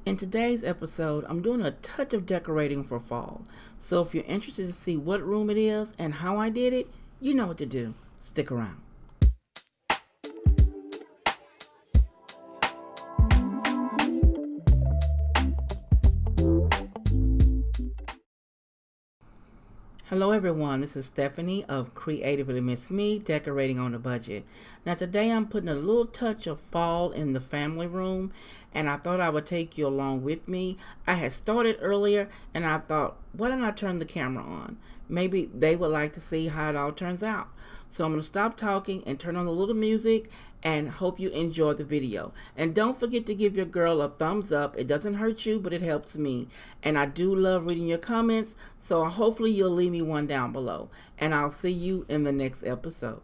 In today's episode, I'm doing a touch of decorating for fall. So if you're interested to see what room it is and how I did it, you know what to do. Stick around. Hello everyone, this is Stephanie of CreativelyMsMe, decorating on a budget. Now today I'm putting a little touch of fall in the family room, and I thought I would take you along with me. I had started earlier and I thought, why don't I turn the camera on? Maybe they would like to see how it all turns out. So I'm going to stop talking and turn on a little music and hope you enjoy the video. And don't forget to give your girl a thumbs up. It doesn't hurt you, but it helps me. And I do love reading your comments, so hopefully you'll leave me one down below. And I'll see you in the next episode.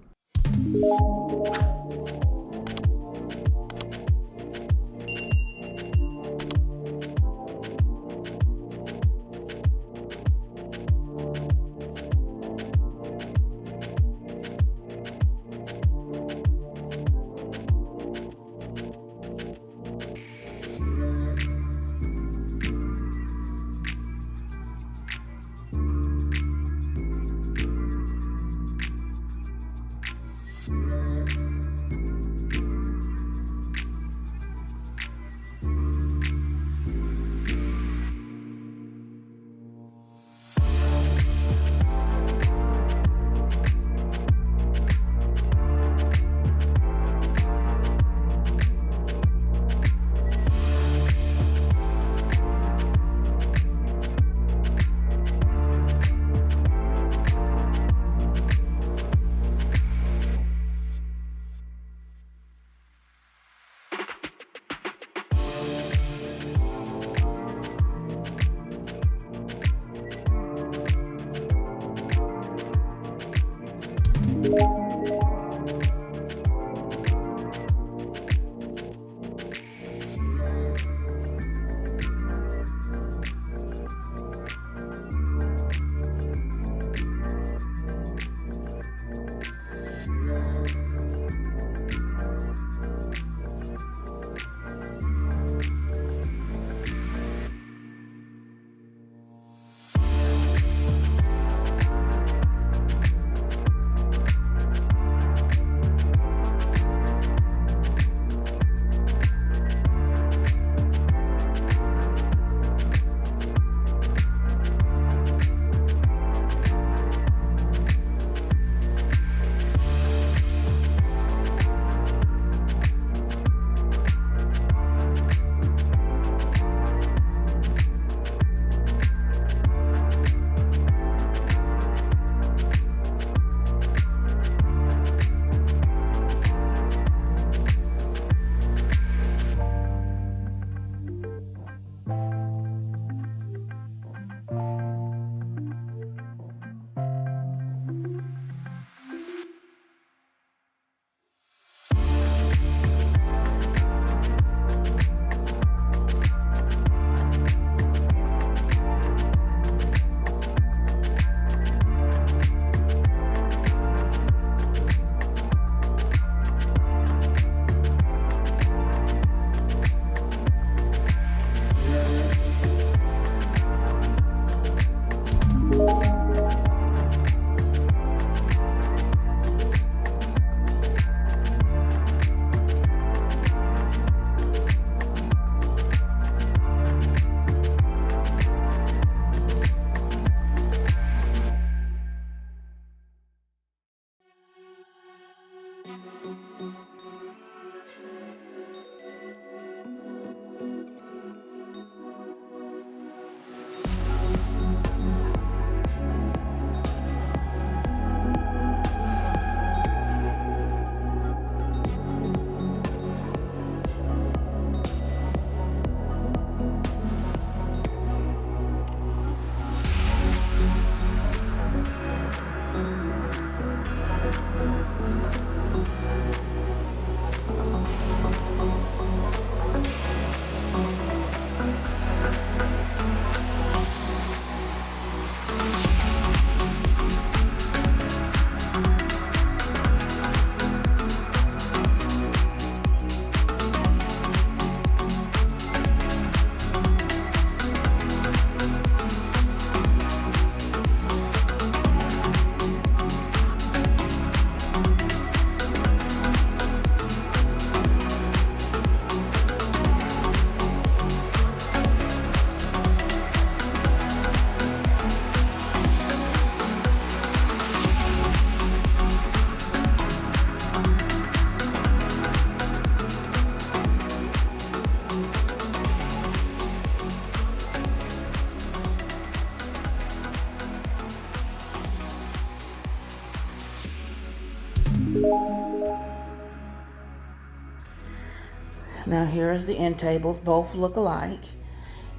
Now here is the end tables. Both look alike.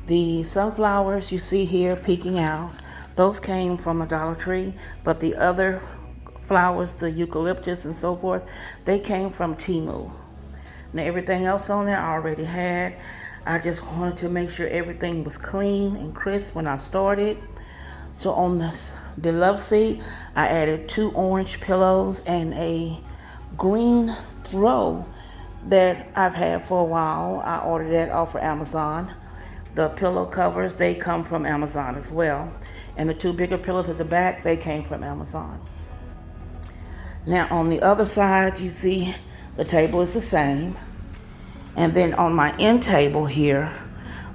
The sunflowers you see here peeking out, those came from a Dollar Tree, but the other flowers, the eucalyptus and so forth, they came from Temu. Now everything else on there I already had. I just wanted to make sure everything was clean and crisp when I started. So on the love seat, I added 2 orange pillows and a green throw that I've had for a while. I ordered that off of Amazon. The pillow covers, they come from Amazon as well. And the 2 bigger pillows at the back, they came from Amazon. Now on the other side, you see the table is the same. And then on my end table here,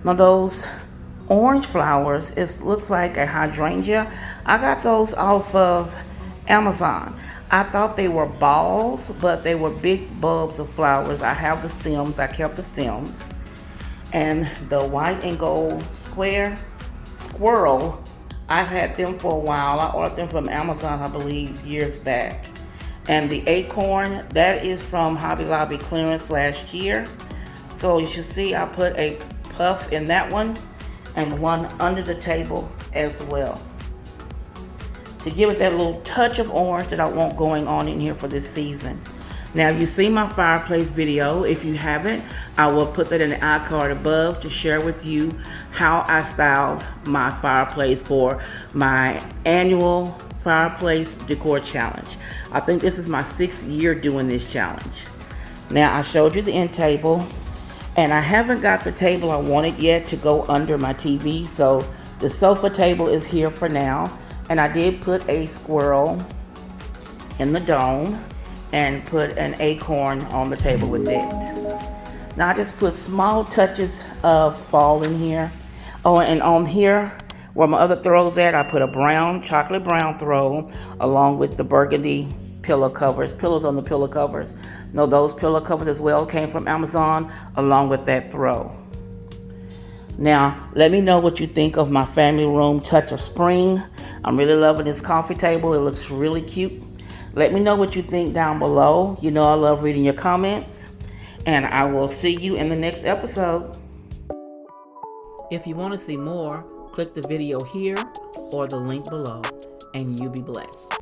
now those orange flowers, it looks like a hydrangea. I got those off of Amazon. I thought they were balls, but they were big bulbs of flowers. I have the stems, I kept the stems. And the white and gold squirrel, I've had them for a while. I ordered them from Amazon, I believe, years back. And the acorn, that is from Hobby Lobby clearance last year. So you should see I put a puff in that one and one under the table as well, to give it that little touch of orange that I want going on in here for this season. Now you see my fireplace video. If you haven't, I will put that in the iCard above to share with you how I styled my fireplace for my annual fireplace decor challenge. I think this is my 6th year doing this challenge. Now I showed you the end table, and I haven't got the table I wanted yet to go under my TV, so the sofa table is here for now. And I did put a squirrel in the dome and put an acorn on the table with it. Now I just put small touches of fall in here. Oh, and on here where my other throws at, I put a brown, chocolate brown throw along with the burgundy pillow covers, pillows on the pillow covers. No, those pillow covers as well came from Amazon along with that throw. Now, let me know what you think of my family room touch of spring. I'm really loving this coffee table. It looks really cute. Let me know what you think down below. You know I love reading your comments. And I will see you in the next episode. If you want to see more, click the video here or the link below, and you be blessed.